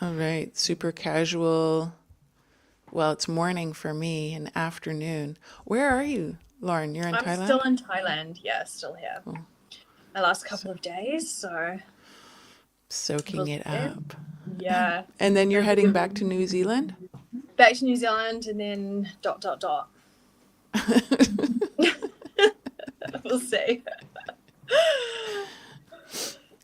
All right. Super casual. Well, it's morning for me and afternoon. Where are you, Lauren? You're in I'm still Thailand? in Thailand. Yeah, still here. Cool. My last So, couple of days, so soaking we'll it see. up. Yeah. And then you're Gonna heading be back to New Zealand? back to New Zealand and then dot dot dot. We'll see.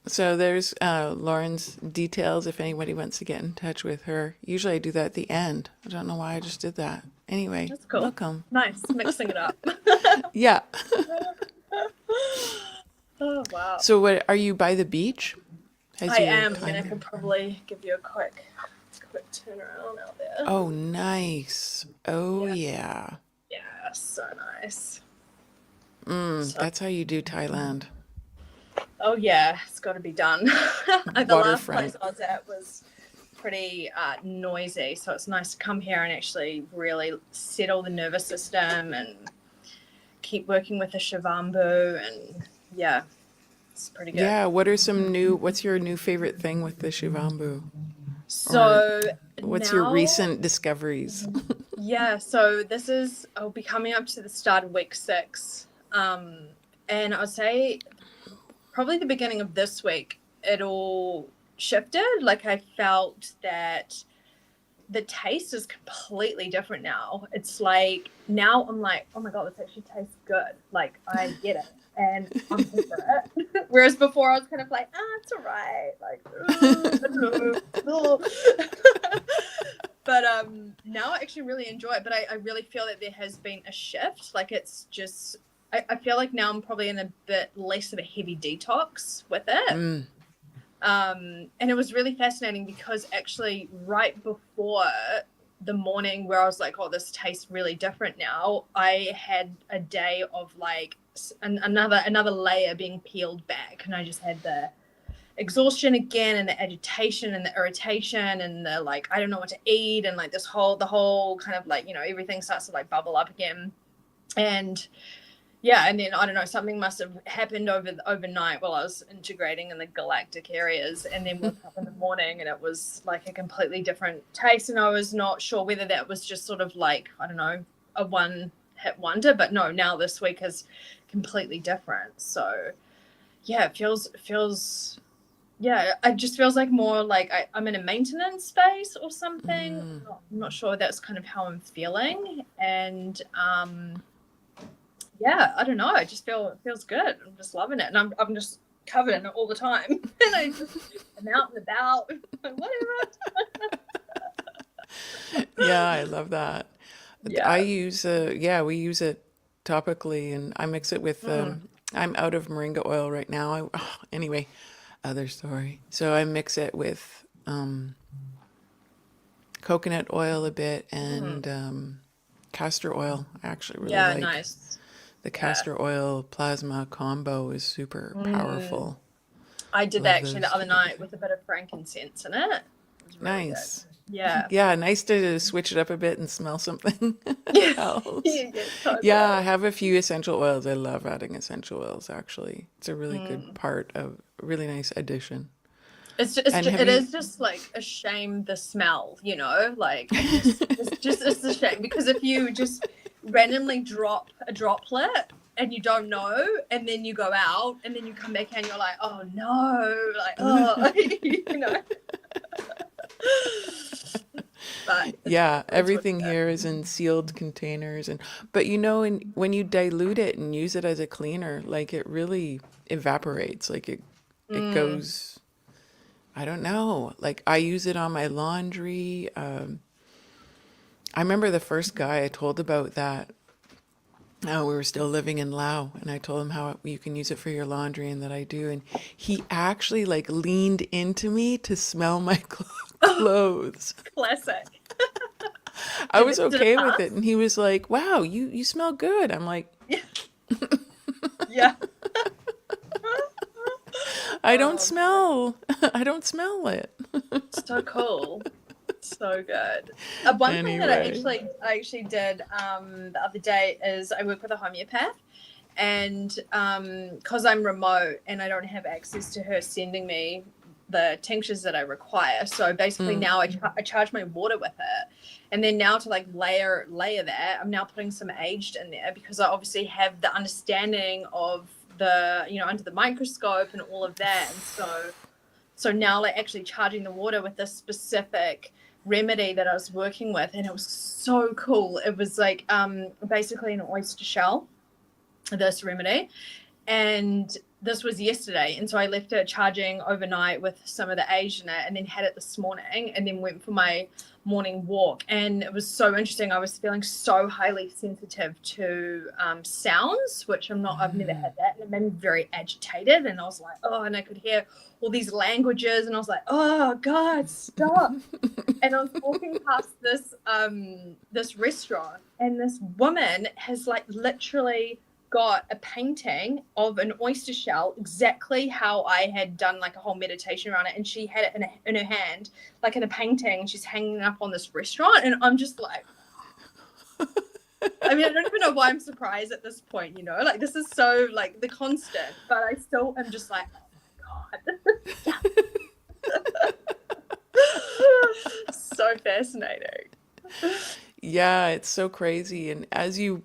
So there's Lauren's details if anybody wants to get in touch with her. Usually I do that at the end. I don't know why I just did that. Anyway, That's cool. welcome. Nice. Mixing it up. Yeah. Oh wow. So what are you by the beach? Has I your am. I mean I time? could probably give you a quick turnaround out there. Oh, nice. Oh, Yeah. yeah. Yeah, so nice. Mm, So that's how you do Thailand. oh yeah, it's got to be done. The last place Waterfront. I was at was pretty noisy, so it's nice to come here and actually really settle the nervous system and keep working with the shavambu, and yeah, it's pretty good. Yeah, what's your new favorite thing with the Shivambu? Or So what's your now, recent discoveries? yeah, so I'll be coming up to the start of week 6, and I would say probably the beginning of this week it all shifted. Like I felt that the taste is completely different now. It's like now I'm like, oh my god, this actually tastes good. Like I get it, and I'm here for it. Whereas before I was kind of like, it's alright. Like, I don't know. But now I actually really enjoy it. But I really feel that there has been a shift. Like it's just, I feel like now I'm probably in a bit less of a heavy detox with it. Mm, And it was really fascinating because actually right before the morning where I was like, oh, this tastes really different now, I had a day of like another layer being peeled back, and I just had the exhaustion again and the agitation and the irritation and the like I don't know what to eat, and like the whole kind of like, everything starts to like bubble up again. And yeah, and then I don't know, something must have happened overnight while I was integrating in the galactic areas, and then woke up in the morning and it was like a completely different taste, and I was not sure whether that was just sort of like, I don't know, a one hit wonder, but no, now this week is completely different. So yeah, it feels yeah, it just feels like more like I'm in a maintenance space or something. mm. I'm not sure that's kind of how I'm feeling. And yeah, I don't know. I just feel it feels good. I'm just loving it, and I'm just covered in it all the time. And I'm out and about, whatever. Yeah, I love that. I Yeah. use we use it topically and I mix it with Mm. I'm out of moringa oil right now. Anyway, other story. So I mix it with coconut oil a bit Mm. and castor oil. I actually really Yeah. like Nice. the Yeah. castor oil plasma combo is super Mm. powerful. I did that Love actually the those other two night together. with a bit of frankincense in it. It was really good. Nice. Yeah. Yeah, nice to switch it up a bit and smell something Yeah. else. Yeah. Yeah. Totally. Yeah, I have a few essential oils. I love adding essential oils actually. It's a really good Mm. part of a really nice addition. It's And just, have it you is just like a shame the smell, like it's a shame because if you just randomly drop a droplet and you don't know, and then you go out and then you come back and you're like, oh no, like, oh, but Yeah, it's really everything good. here is in sealed containers and but when you dilute it and use it as a cleaner, like it really evaporates. Like it Mm. goes, I don't know. Like I use it on my laundry. I remember the first guy I told about that. We were still living in Laos, and I told him how you can use it for your laundry, and that I do. And he actually like leaned into me to smell my Oh, clothes. classic. I was Did it okay with it, pass? and he was like, "Wow, you smell good." I'm like, Yeah. Yeah. "I don't Oh man, smell, I don't smell it." so cool. So good. One thing that Anyway, I actually did the other day is I work with a homeopath, and because I'm remote and I don't have access to her sending me the tinctures that I require. So basically now I charge my water with it. And then now to like layer that, I'm now putting some aged in there because I obviously have the understanding of the, you know, under the microscope and all of that. And so now like actually charging the water with this specific remedy that I was working with, and it was so cool. It was like basically an oyster shell, this remedy. And this was yesterday, and so I left it charging overnight with some of the age in it, and then had it this morning, and then went for my morning walk. And it was so interesting. I was feeling so highly sensitive to sounds, which I've never had that, and it made me very agitated. And I was like, oh, and I could hear all these languages, and I was like, oh God, stop. And I was walking past this restaurant, and this woman has like literally got a painting of an oyster shell exactly how I had done like a whole meditation around it, and she had it in her hand like in a painting, and she's hanging it up on this restaurant. And I'm just like, I mean, I don't even know why I'm surprised at this point, you know, like this is so like the constant, but I still am just like, oh my God. So fascinating. Yeah, it's so crazy. And as you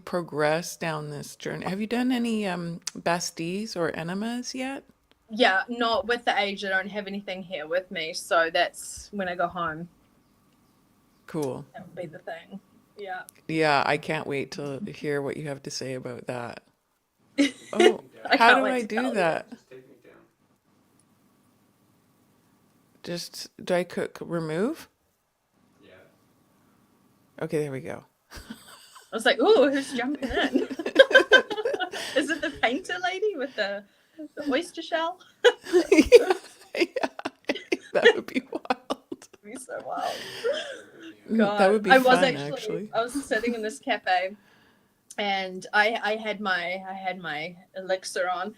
progress down this journey, have you done any besties or enemas yet? Yeah, not with the age. I don't have anything here with me, so that's when I go home. Cool. That would be the thing. Yeah. Yeah, I can't wait to hear what you have to say about that. Oh, I how can't do wait I to do tell you. that? Just take me down. Just do I click remove? Yeah. Okay, there we go. I was like, "Ooh, who's jumping in?" Is it the painter lady with the oyster shell? Yeah, that would be wild. It'd be so wild. That God, would be I was fun, actually. actually. I was sitting in this cafe, and I had my elixir on,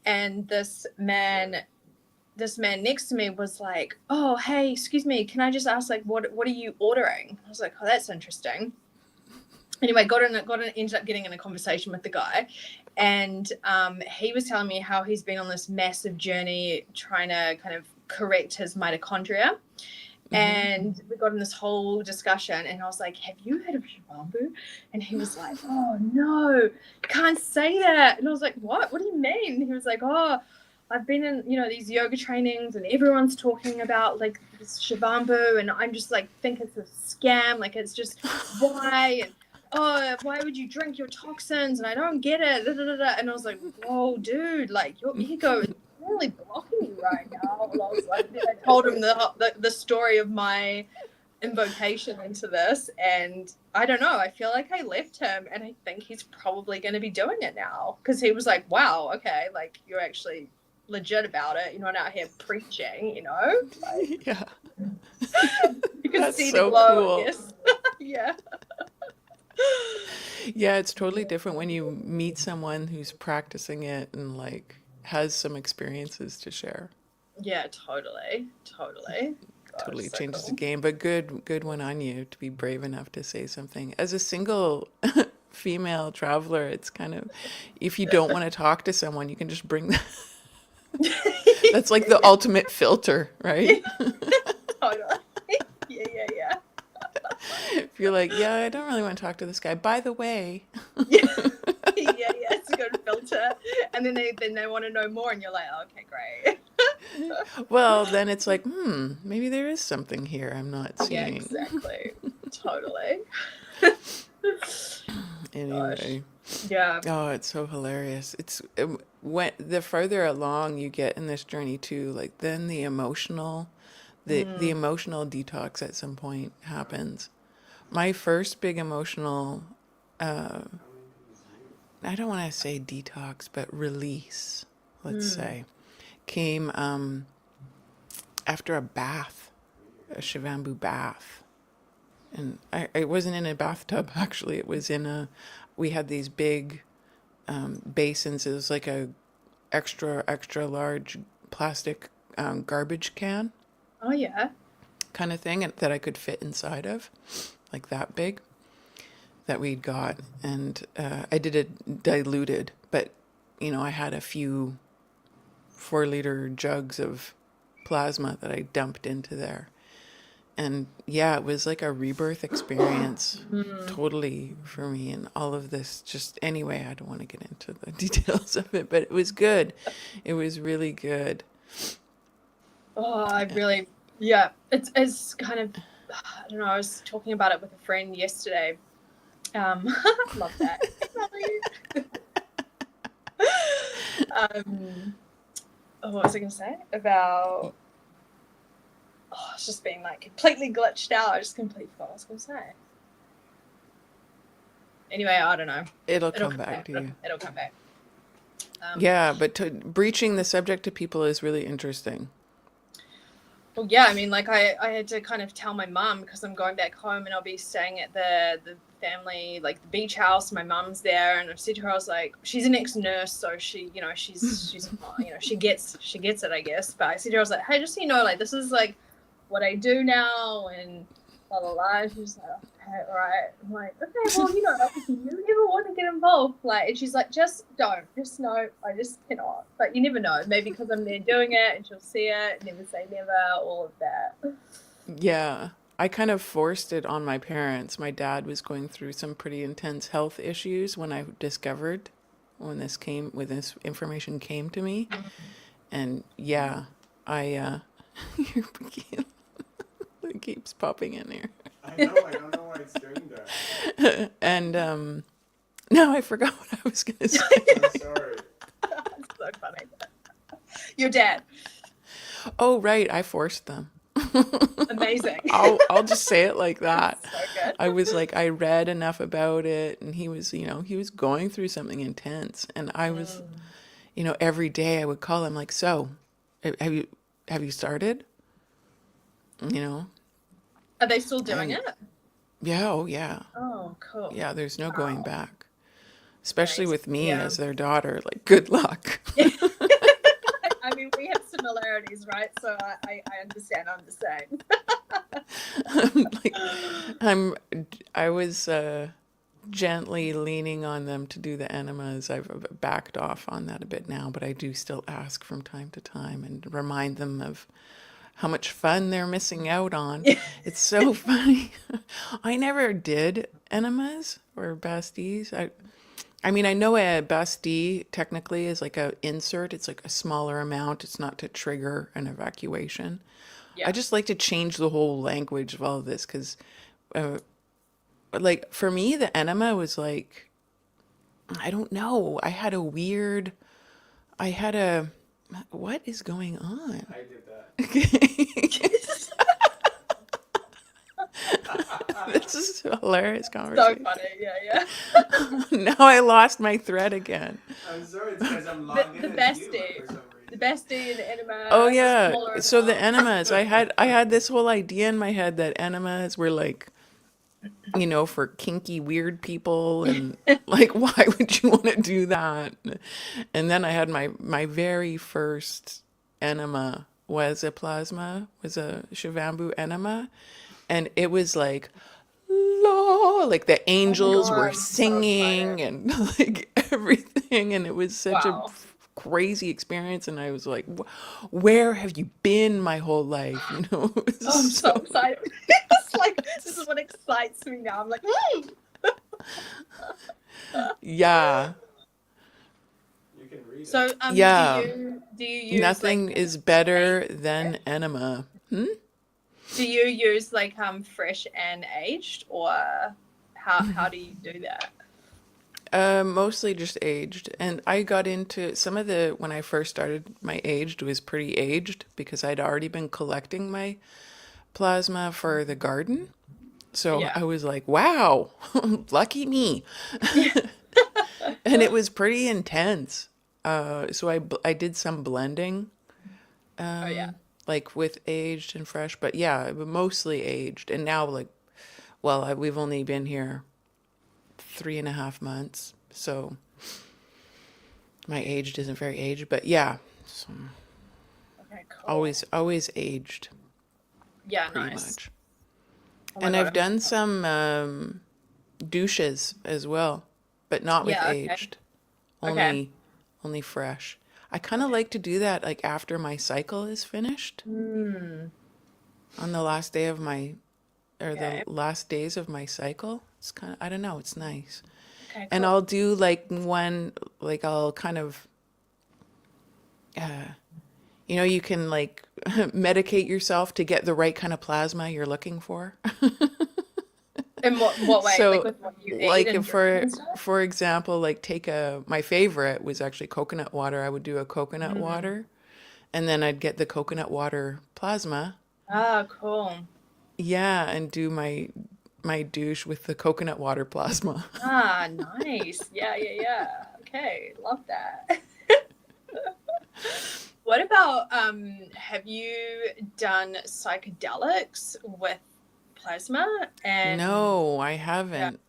and this man next to me was like, "Oh, hey, excuse me, can I just ask, like, what are you ordering?" I was like, "Oh, that's interesting." Anyway, ended up getting in a conversation with the guy, and he was telling me how he's been on this massive journey trying to kind of correct his mitochondria. And we got in this whole discussion, and I was like, "Have you heard of Shivambu?" And he was like, "Oh no, you can't say that." And I was like, "What? What do you mean?" And he was like, "Oh, I've been in, you know, these yoga trainings, and everyone's talking about like this Shivambu, and I'm just like think it's a scam. Like it's just why, and oh, why would you drink your toxins? And I don't get it." Da, da, da, da. And I was like, "Whoa, dude! Like your ego is really blocking you right now." And I was like, I told him the story of my invocation into this, and I don't know, I feel like I left him, and I think he's probably going to be doing it now, because he was like, "Wow, okay, like you're actually legit about it, you're not out here preaching, you know, like Yeah, you can that's see the so glow." cool. I guess. Yeah. Yeah, it's totally different when you meet someone who's practicing it and like has some experiences to share. Yeah, totally. God, Totally it's so changes the cool. game, but good one on you to be brave enough to say something. As a single female traveler, it's kind of, if you don't want to talk to someone, you can just bring that. That's like the ultimate filter, right? Totally. Yeah. If you're like, yeah, I don't really want to talk to this guy. By the way, Yeah. Yeah, it's a good filter. And then they want to know more, and you're like, oh, "Okay, great." well, then it's like, maybe there is something here I'm not Yeah, seeing. exactly. Totally. Gosh. Anyway, Yeah. oh, it's so hilarious. It's when the further along you get in this journey too, like then the emotional detox at some point happens. My first big emotional, I don't want to say detox, but release, let's say, came after a bath, a Shivambu bath. And I wasn't in a bathtub, actually. It was we had these big basins. It was like a extra large plastic garbage can Oh, yeah. kind of thing that I could fit inside of, like that big, that we'd got. And I did it diluted, but, I had a few 4-liter jugs of plasma that I dumped into there. And yeah, it was like a rebirth experience totally for me. And all of this, just anyway, I don't want to get into the details of it, but it was good. It was really good. Oh, I really, yeah. It's kind of, I don't know. I was talking about it with a friend yesterday. Love that. What was I going to say about? Oh, it's just being like completely glitched out. I just completely forgot what I was going to say. Anyway, I don't know. It'll come back to you. It'll come back. Yeah, but breaching the subject to people is really interesting. Well, yeah, I mean, like I had to kind of tell my mum because I'm going back home and I'll be staying at the family, like the beach house. My mum's there, and I said to her, I was like, she's an ex-nurse, so she, you know, she's you know, she gets it, I guess. But I said to her, I was like, hey, just so you know, like this is like what I do now, and blah blah blah. She was like, okay, all right. I'm like, okay, well, you know, like, if you ever want to get involved, like, and she's like, just don't, just no, I just cannot. But you never know, maybe because I'm there doing it, and she'll see it, never say never, all of that. Yeah, I kind of forced it on my parents. My dad was going through some pretty intense health issues when when this information came to me. And yeah, I, it keeps popping in here. I know, I don't know why it's doing that. And now I forgot what I was going to say. I'm sorry. It's so funny. Your dad. Oh, right, I forced them. Amazing. I'll just say it like that. So good. I was like, I read enough about it, and he was going through something intense, and I was, every day I would call him like, so, have you started? Are they still doing And- it? Yeah, oh yeah. Oh, cool. Yeah, there's no going back. Especially Nice. with me Yeah. as their daughter, like good luck. I mean, we have similarities, right? So I understand. I'm the same. I was gently leaning on them to do the enemas. I've backed off on that a bit now, but I do still ask from time to time and remind them of how much fun they're missing out on. It's so funny. I never did enemas or basties. I mean, I know a bastille technically is like a insert. It's like a smaller amount. It's not to trigger an evacuation. Yeah. I just like to change the whole language of all of this because, like, for me, the enema was like, I don't know. What is going on? I did that. This is a hilarious So conversation. funny. Yeah. Now I lost my thread again. I'm sorry, it's because I'm logged in The as you bestie. for some The reason. bestie and the enema. Oh are yeah. smaller So as the well. enemas, I had this whole idea in my head that enemas were like, for kinky weird people, and like, why would you want to do that? And then I had my very first enema was a Shivambu enema, and it was like, like the angels were God, so singing and like everything, and it was such a Wow. crazy experience. And I was like, where have you been my whole life? It was Oh, I'm so excited. It's like, this is what excites me now. I'm like, yeah. You can read it. So, Yeah. do you use Nothing like, is better than enema. do you use like fresh and aged, or how do you do that? Mostly just aged. And I got into when I first started, my aged was pretty aged because I'd already been collecting my plasma for the garden. So Yeah. I was like, wow, lucky me. And it was pretty intense. So I did some blending, Oh yeah. like with aged and fresh, but yeah, mostly aged. And now, like, well, we've only been here 3.5 months, so my aged isn't very aged, but yeah, so Okay. Cool. always aged, Yeah. pretty Nice. much. Oh my And God, I've done some douches as well, but not with Yeah, okay. aged, Okay. only fresh. I kind of like to do that like after my cycle is finished Mm, on the last day of my, or the okay. last days of my cycle. It's kind of, I don't know, it's nice. Okay, And cool. I'll do like one, like I'll kind of, you can like medicate yourself to get the right kind of plasma you're looking for. In what way? Like So, with what you eat like and if drink for and stuff? for example, like take a my favorite was actually coconut water. I would do a coconut Mm. water, and then I'd get the coconut water plasma. Ah, cool. Yeah, and do my douche with the coconut water plasma. Ah, nice. Yeah, yeah, yeah. Okay, love that. What about have you done psychedelics with plasma? And No, I yeah, haven't.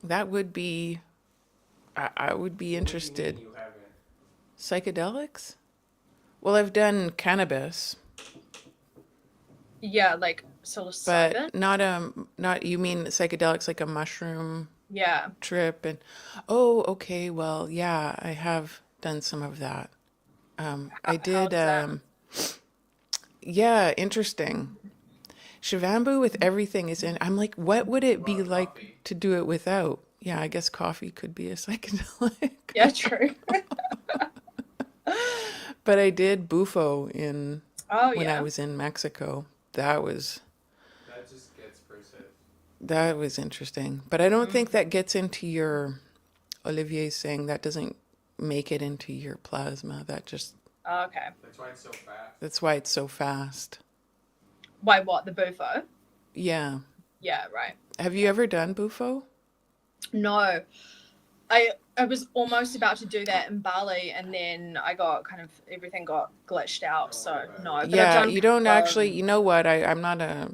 That would be I would be What do you mean interested. you haven't? Psychedelics? Well, I've done cannabis, yeah, like but psilocybin. not you mean psychedelics like a mushroom Yeah. trip and oh, okay, well, yeah, I have done some of that. I How did was that? yeah, interesting. Shivambu with everything is in. I'm like, what would What it be about like coffee? to do it without? Yeah, I guess coffee could be a psychedelic. Yeah, true. But I did bufo in Oh when I yeah. was in Mexico. That was That just gets perceived. that was interesting. But I don't think Mm. that gets into your Olivier's saying that doesn't make it into your plasma. That just Oh, okay. That's why it's so fast. that's why it's so fast. Why what? The bufo? Yeah. Yeah, right. Have you ever done bufo? No. I was almost about to do that in Bali, and then I got kind of everything got glitched out. Don't worry So about it. no, but I've Yeah, done you don't pizza actually, and you know what? I'm not a,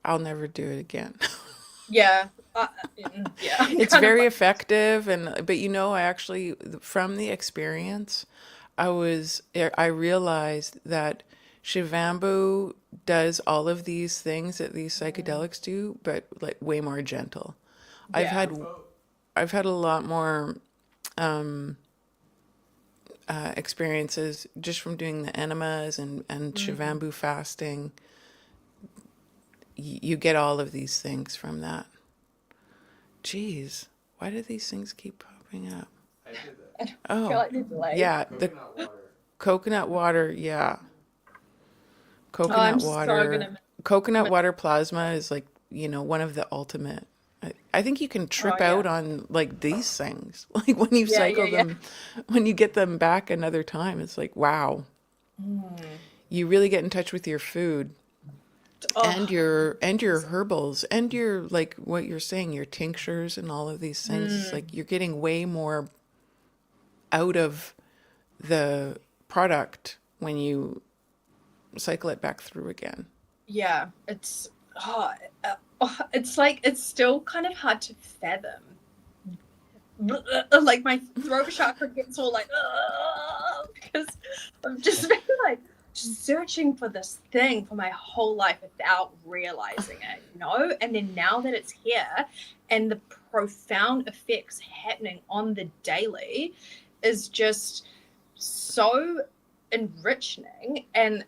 I'll never do it again. yeah, yeah. I'm It's kind of very like effective and but I actually from the experience I realized that Shivambu does all of these things that these mm, psychedelics do, but like way more gentle. I've yeah, had Bufo? I've had a lot more experiences just from doing the enemas and mm, Shivambu fasting. You get all of these things from that. Jeez, why do these things keep popping up? I did that. I feel Oh, like they're delayed. yeah, the Coconut water. coconut water, yeah. Oh, I'm Coconut so water. gonna. Coconut mi- water plasma is like, one of the ultimate. I think you can Oh trip yeah, out on like these things. Like when you yeah, yeah, cycle yeah. them, when you get them back another time, it's like, wow. Mm. You really get in touch with your food Oh, and your herbals and your like what you're saying, your tinctures and all of these things. It's mm, like you're getting way more out of the product when you cycle it back through again. yeah. It's like it's still kind of hard to fathom. Like my throat chakra gets all like because I've just been like searching for this thing for my whole life without realizing it. And then now that it's here and the profound effects happening on the daily is just so enriching and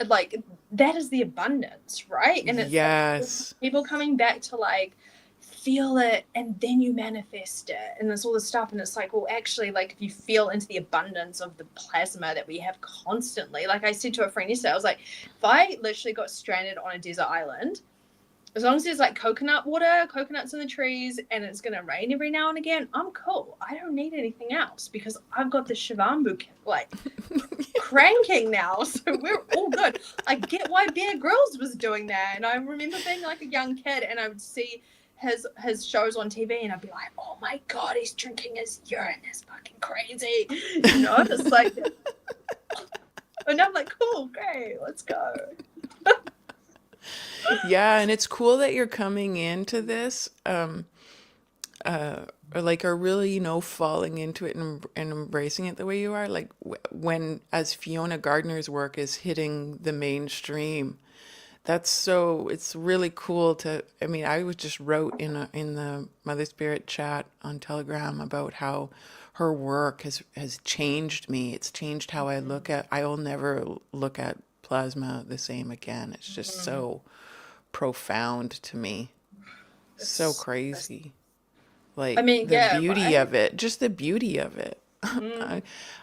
like that is the abundance, right? And it's like Yes. people coming back to like feel it and then you manifest it and there's all this stuff and it's like well actually like if you feel into the abundance of the plasma that we have constantly, like I said to a friend yesterday, I was like if I literally got stranded on a desert island, as long as there's like coconut water, coconuts in the trees, and it's gonna rain every now and again, I'm cool. I don't need anything else because I've got the Shivambu like cranking now, so we're all good. I get why Bear Grylls was doing that, and I remember being like a young kid, and I would see his shows on TV, and I'd be like, "Oh my god, he's drinking his urine! It's fucking crazy!" It's like, and I'm like, "Cool, great, let's go." Yeah, and it's cool that you're coming into this, or like are really, falling into it and embracing it the way you are. Like when, as Fiona Gardner's work is hitting the mainstream, it's really cool to, I mean, I was just wrote in the Mother Spirit chat on Telegram about how her work has changed me. It's changed how I look at. I will never look at plasma the same again. It's just so profound to me. So It's- crazy. I Like mean, the yeah, beauty right? of it, just the beauty of it.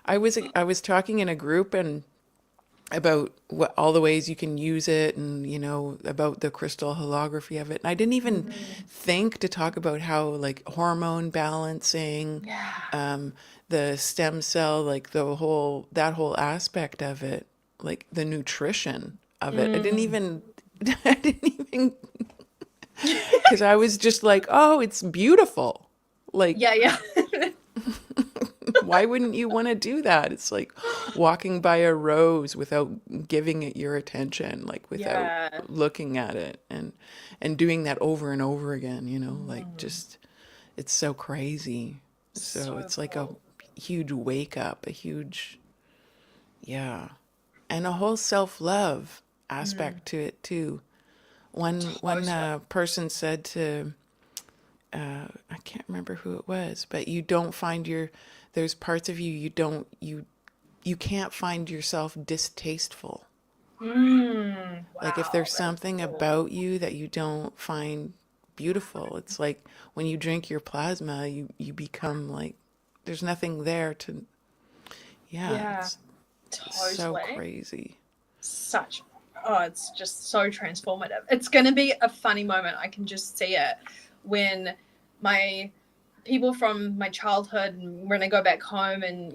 I was talking in a group and about what all the ways you can use it, and about the crystal holography of it. And I didn't even think to talk about how like hormone balancing, Yeah. the stem cell, like that whole aspect of it, like the nutrition of it. I didn't even I didn't even because I was just like, oh, it's beautiful. Like, Yeah, yeah. why wouldn't you want to do that? It's like walking by a rose without giving it your attention, like without Yeah. looking at it, and doing that over and over again, like just it's so crazy. So So it's like a cool. huge wake up, a huge, yeah, and a whole self-love aspect to it too. One Totally. person said to I can't remember who it was, but you don't find there's parts of you you can't find yourself distasteful. Like if Wow, there's that's something cool. about you that you don't find beautiful, it's like when you drink your plasma, you become like there's nothing there to, yeah, Yeah, it's so totally. crazy. Such, oh, it's just so transformative. It's going to be a funny moment. I can just see it when my people from my childhood, when I go back home and,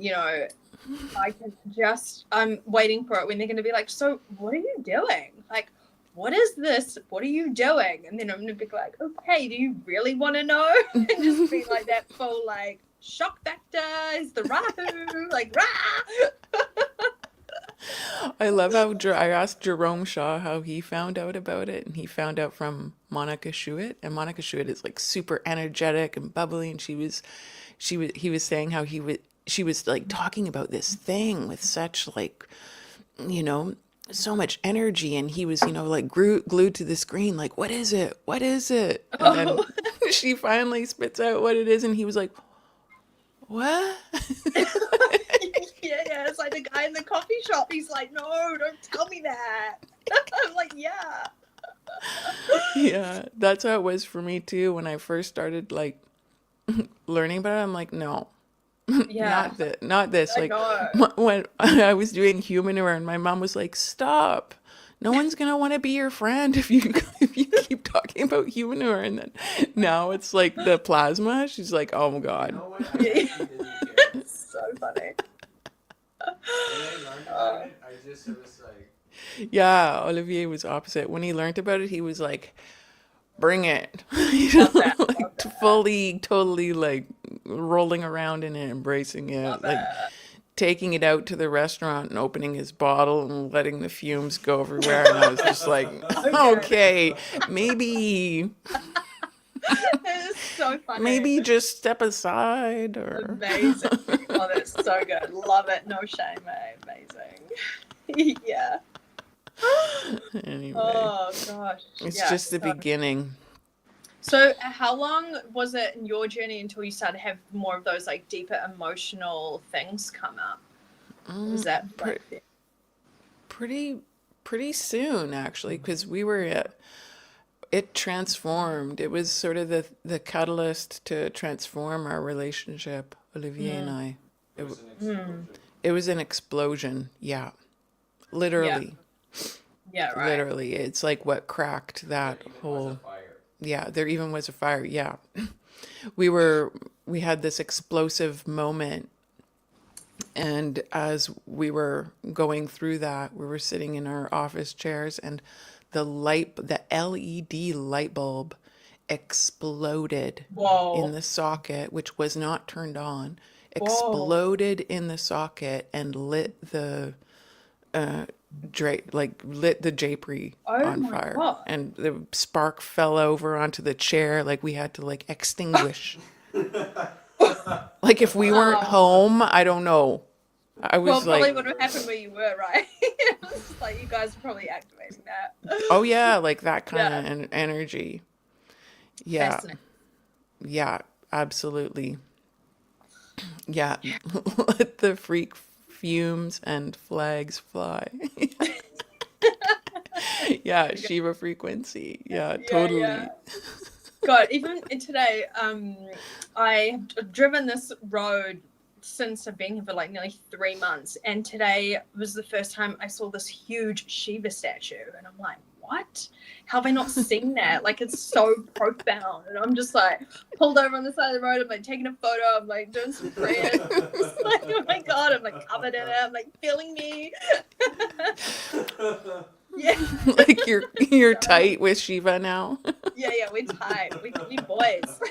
I can just, I'm waiting for it when they're going to be like, so what are you doing? Like, what is this? What are you doing? And then I'm going to be like, okay, do you really want to know? And just be like that full, like, shock factor is the Rahu, like, rah! I love how I asked Jerome Shaw how he found out about it, and he found out from Monica Schuett. And Monica Schuett is like super energetic and bubbly, and he was saying how she was like talking about this thing with such like, you know, so much energy, and he was, like glued to the screen, like, what is it? What is it? And then Oh. she finally spits out what it is, and he was like, what? Yeah, it's like the guy in the coffee shop. He's like, no, don't tell me that. I'm like, yeah. Yeah, that's how it was for me too when I first started like learning about it. I'm like, no, Yeah, not this. I Like know. when I was doing humanoir, and my mom was like, stop. No one's gonna want to be your friend if you if you keep talking about humanoir. And then now it's like the plasma. She's like, oh my You god. know what? I think she didn't care. So funny. When I learned about it, it was like, Yeah, Olivier was opposite. When he learned about it, he was like, bring it. Love that. Love Like that. fully, totally like rolling around in it, embracing Love it, like it. taking it out to the restaurant and opening his bottle and letting the fumes go everywhere. And I was just like, Okay. okay, maybe, That is so funny. maybe just step aside or, Amazing. Oh, that's so good. Love it. No shame, eh? Amazing. Yeah. anyway, Oh gosh. it's Yeah. just the beginning. So how long was it in your journey until you started to have more of those like deeper emotional things come up? Was that like Pretty, pretty soon actually, because we were at, it transformed. It was sort of the catalyst to transform our relationship, Olivier and I. it was an explosion. It was an explosion. Yeah. yeah, Literally. yeah, right. Literally. It's like what cracked that There even was a whole, fire. yeah, there even was a fire. Yeah. We had this explosive moment, and as we were going through that, we were sitting in our office chairs, and the LED light bulb exploded in Whoa. the socket, which was not turned on, Whoa. exploded in the socket and lit the lit the drapery Oh on my fire, god. and the spark fell over onto the chair. Like we had to like extinguish. Like if we weren't Wow. home, I don't know. I Well, was probably like, would have happened where you were, right? It's like you guys are probably activating that. oh yeah, like that kind Yeah. of energy. Yeah, Fascinating. yeah, absolutely. Yeah, let the freak fumes and flags fly. Yeah, Shiva frequency. Yeah, Yeah, yeah. totally. God, even today, I have driven this road since I've been here for like nearly 3 months, and today was the first time I saw this huge Shiva statue, and I'm like, what? How have I not seen that? Like, it's so profound, and I'm just like pulled over on the side of the road. I'm like taking a photo. I'm like doing some prayers. It's like, oh my God, I'm like covered in it. I'm like feeling me. Yeah. Like you're tight with Shiva now. Yeah, we're tight. We boys.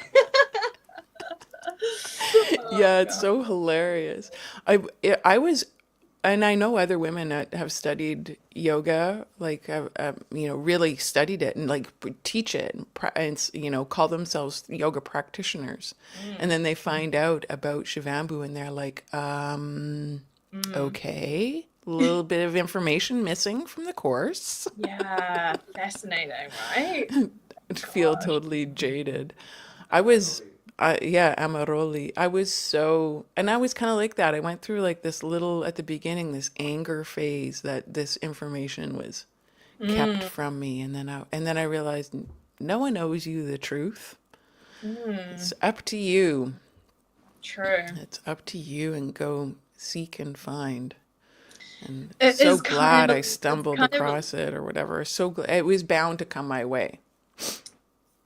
Oh Yeah, it's God. so hilarious. I was, and I know other women that have studied yoga, like really studied it and like teach it and call themselves yoga practitioners, and then they find out about Shivambu and they're like, okay, a little bit of information missing from the course. Yeah, fascinating, right? Feel Gosh. totally jaded. I was, yeah, Amaroli. I was so, and I was kind of like that. I went through like this little, at the beginning, this anger phase that this information was kept Mm, from me. And then I realized no one owes you the truth. It's mm, up to you. true. It's up to you and go seek and find. And It so is kind glad I of, it's stumbled kind of across it or whatever. So glad it was bound to come my way.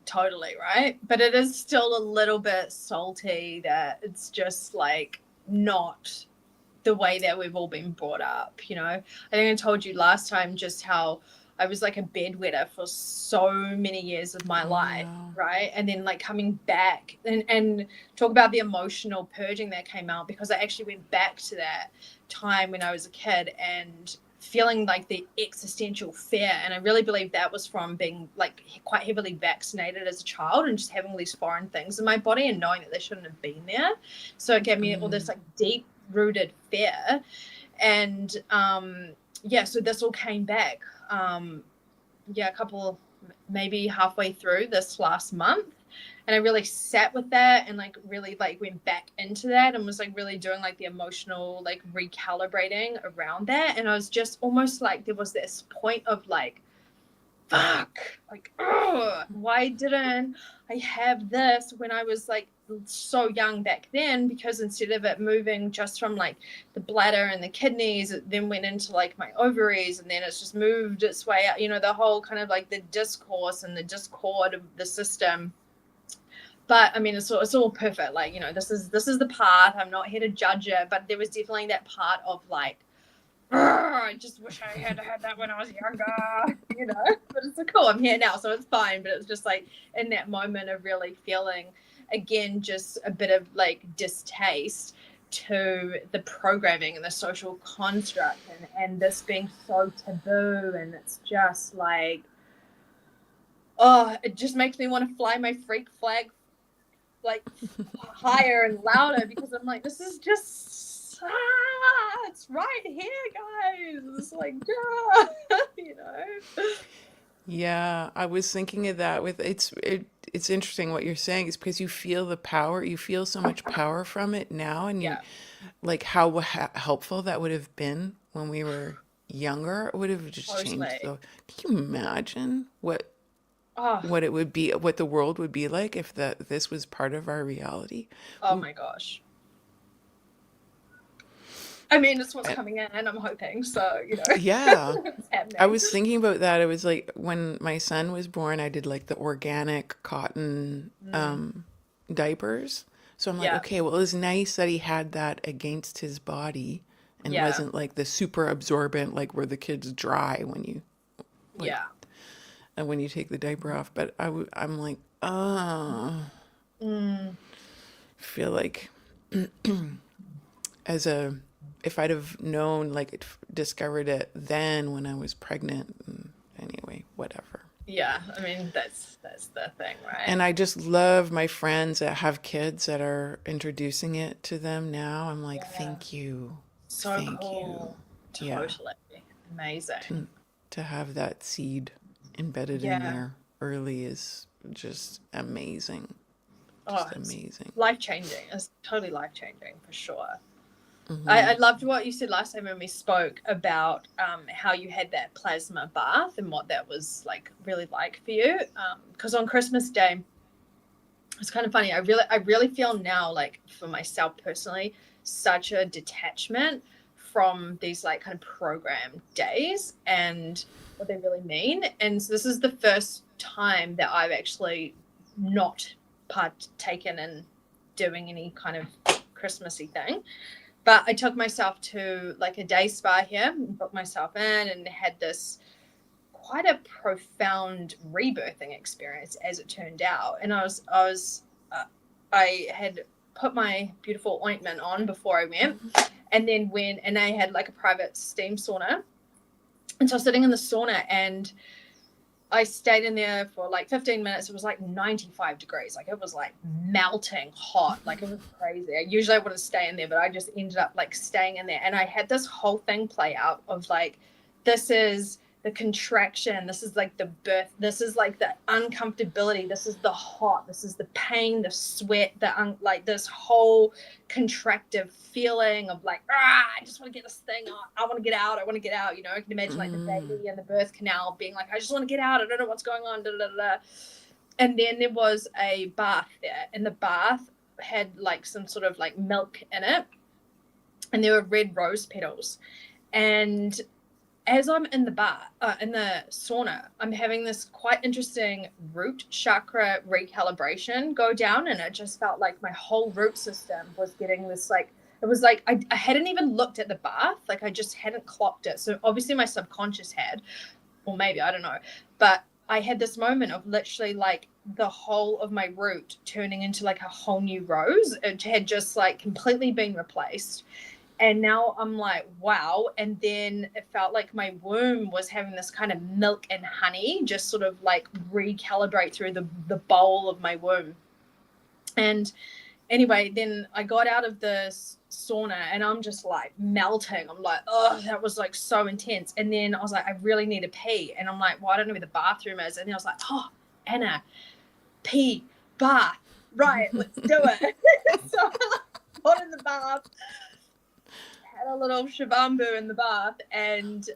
totally right, but it is still a little bit salty that it's just like not the way that we've all been brought up, you know. I think I told you last time just how I was like a bedwetter for so many years of my Oh life, no. right? And then like coming back and talk about the emotional purging that came out, because I actually went back to that time when I was a kid and feeling like the existential fear, and I really believe that was from being like quite heavily vaccinated as a child and just having all these foreign things in my body and knowing that they shouldn't have been there. So it gave me all this like deep rooted fear, and yeah, so this all came back yeah, a couple, maybe halfway through this last month, and I really sat with that and like really like went back into that and was like really doing like the emotional like recalibrating around that, and I was just almost like there was this point of like, fuck, like, oh, why didn't I have this when I was like so young back then? Because instead of it moving just from like the bladder and the kidneys, it then went into like my ovaries, and then it's just moved its way out, you know, the whole kind of like the discourse and the discord of the system. But I mean, it's all perfect. Like, you know, this is the path. I'm not here to judge it, but there was definitely that part of like, I just wish I had had that when I was younger, you know. But it's cool. I'm here now, so it's fine. But it's just like in that moment of really feeling, again, just a bit of like distaste to the programming and the social construct, and this being so taboo. And it's just like, oh, it just makes me want to fly my freak flag like higher and louder, because I'm like, this is just it's right here, guys. It's like, you know. Yeah, I was thinking of that with it's interesting what you're saying is because you feel the power, you feel so much power from it now and you Yeah, like how helpful that would have been when we were younger. It would have just changed totally. the Can you imagine Oh, what it would be, what the world would be like if this was part of our reality? oh We, my gosh. I mean, it's what's uh, coming in, and I'm hoping so. You know, yeah. it's I happening. was thinking about that. It was like when my son was born, I did like the organic cotton Mm, diapers. So I'm like, yeah, okay, well, it was nice that he had that against his body and yeah, wasn't like the super absorbent, like where the kids dry when you like yeah. when you take the diaper off. But I'm like, oh, Mm, feel like as a if I'd have known, like discovered it then when I was pregnant. Anyway, whatever. yeah. I mean, that's the thing, right? And I just love my friends that have kids that are introducing it to them now. I'm like, Yeah. thank you. So Thank you. cool. Yeah. Totally amazing. To, to have that seed embedded in Yeah. there early is just amazing. Oh, Just it's amazing. life-changing. It's totally life-changing for sure. I Hmm. loved what you said last time when we spoke about how you had that plasma bath and what that was like really like for you. Because on Christmas Day, it's kind of funny. I really feel now, like for myself personally, such a detachment from these like kind of program days and what they really mean. And so this is the first time that I've actually not partaken in doing any kind of Christmassy thing. But I took myself to like a day spa here, booked myself in, and had this quite a profound rebirthing experience as it turned out. And uh, I had put my beautiful ointment on before I went, and then went and I had like a private steam sauna. And so I was sitting in the sauna and I stayed in there for like 15 minutes. It was like 95 degrees. Like it was like melting hot. Like it was crazy. Usually I wouldn't stay in there, but I just ended up like staying in there. And I had this whole thing play out of like, this is the contraction. This is like the birth. This is like the uncomfortability. This is the hot. This is the pain, the sweat, like this whole contractive feeling of like, I just want to get this thing on. I want to get out. I want to get out. You know, I can imagine like the baby and the birth canal being like, I just want to get out. I don't know what's going on. Da, da, da. And then there was a bath there, and the bath had like some sort of like milk in it, and there were red rose petals. And as I'm in the in the sauna, I'm having this quite interesting root chakra recalibration go down, and it just felt like my whole root system was getting this like, it was like I hadn't even looked at the bath, like I just hadn't clocked it. So obviously my subconscious had, or maybe I don't know, but I had this moment of literally like the whole of my root turning into like a whole new rose. It had just like completely been replaced. And now I'm like, wow. And then it felt like my womb was having this kind of milk and honey just sort of like recalibrate through the bowl of my womb. And anyway, then I got out of the sauna and I'm just like melting. I'm like, oh, that was like so intense. And then I was like, I really need to pee. And I'm like, well, I don't know where the bathroom is. And then I was like, oh, Anna, pee, bath. Right, let's do it. So I got in the bath, had a little shavambu in the bath, and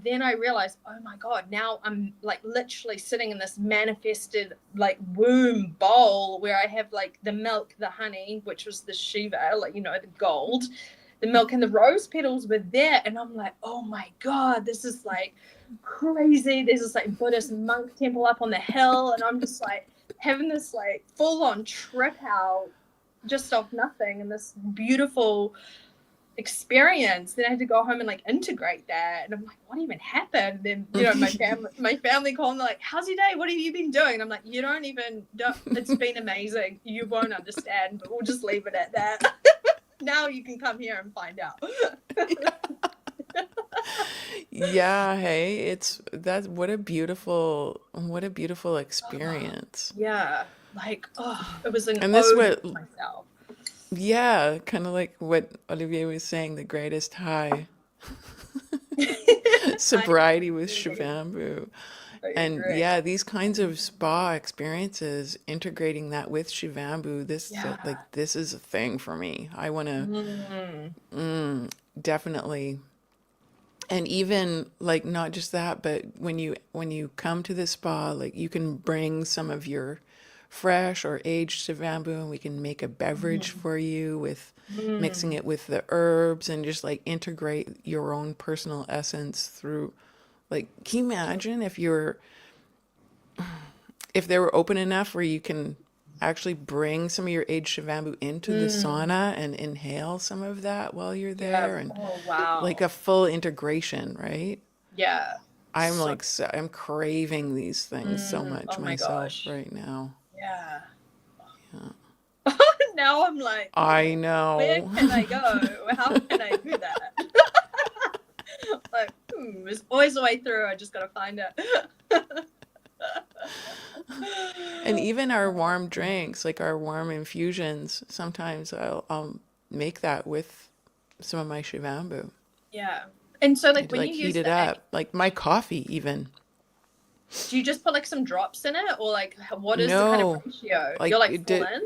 then I realized, oh my god, now I'm like literally sitting in this manifested like womb bowl where I have like the milk, the honey, which was the Shiva, like, you know, the gold, the milk, and the rose petals were there. And I'm like, oh my god, this is like crazy. There's this like Buddhist monk temple up on the hill, and I'm just like having this like full-on trip out just off nothing, and this beautiful experience. Then I had to go home and like integrate that, and I'm like, what even happened? And then, you know, my family called me like, how's your day, what have you been doing? And I'm like, you don't, it's been amazing, you won't understand, but we'll just leave it at that. Now you can come here and find out. Yeah, hey, it's that what a beautiful experience. Yeah, like, oh, it was an And this ode what to myself. yeah, kind of like what Olivier was saying, the greatest high, I sobriety with agree. Shivambu. I And agree. yeah, these kinds of spa experiences, integrating that with Shivambu, Yeah. this is a thing for me. I want to Mm. definitely, and even like not just that, but when you come to the spa, like you can bring some of your fresh or aged Shivambu, and we can make a beverage Mm. for you with mixing Mm. it with the herbs and just like integrate your own personal essence through. Like, can you imagine if they were open enough where you can actually bring some of your aged Shivambu into the Mm. sauna and inhale some of that while you're Yeah. there, and Oh, like wow. a full integration, right? Yeah. I'm So, like, I'm craving these things so oh much my myself gosh. right now. Yeah. Yeah. Now I'm like, I where know. can I go? How can I do that? Like, there's always a way through. I just gotta find it. And even our warm drinks, like our warm infusions, sometimes I'll make that with some of my Shivambu. Yeah. And so, I like, do when like you heat use it the up, like my coffee even. Do you just put like some drops in it, or like what is the kind of No, ratio? like You're like it full in?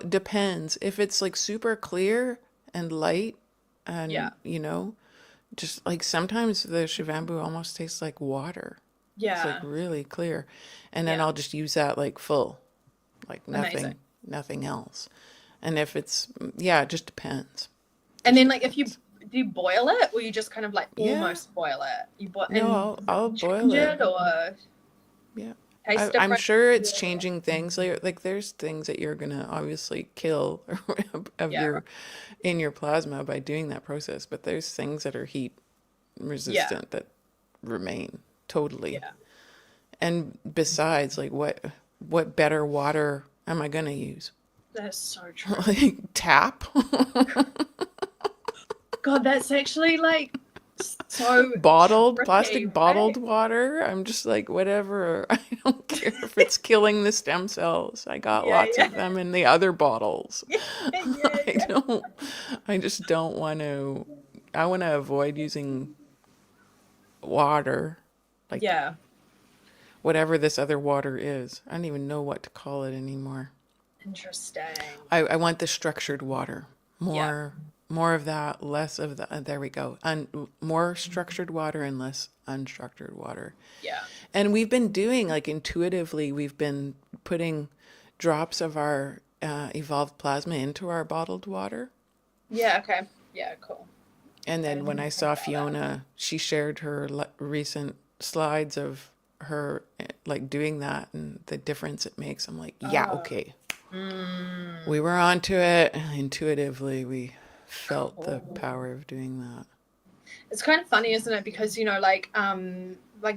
depends. If it's like super clear and light, Yeah, and just like sometimes the Shivambu almost tastes like water. It's like yeah, really clear. And then yeah. I'll just use that like full, like Amazing. nothing else. And if it's, yeah, it just depends. And Just then like if you depends. do you boil it, or you just kind of like Yeah. almost boil it? You boil No, and I'll does I'll it change boil it. it or Yeah. taste I'm different? sure it's changing things. Like there's things that you're gonna obviously kill of Yeah, right. your in your plasma by doing that process, but there's things that are heat Yeah, resistant that remain totally. yeah. And besides, like what better water am I gonna use? That's so true. Like tap? God, that's actually like so Bottled, tricky, plastic bottled right? water? I'm just like, whatever. I don't care if it's killing the stem cells. I got Yeah, lots yeah, of them in the other bottles. yeah, yeah, I yeah. don't, I just don't want to, I want to avoid using water, like Yeah. whatever this other water is. I don't even know what to call it anymore. Interesting. I want the structured water. Yeah. More of that, less of the, there we go. More structured water and less unstructured water. Yeah. And we've been doing, like intuitively, we've been putting drops of our evolved plasma into our bottled water. Yeah. Okay. Yeah. Cool. And I then when didn't I think saw about that. Fiona, she shared her recent slides of her like doing that and the difference it makes. I'm like, yeah, Oh. okay. Mm, We were onto it. Intuitively, we felt the cool. power of doing that. It's kind of funny, isn't it? Because like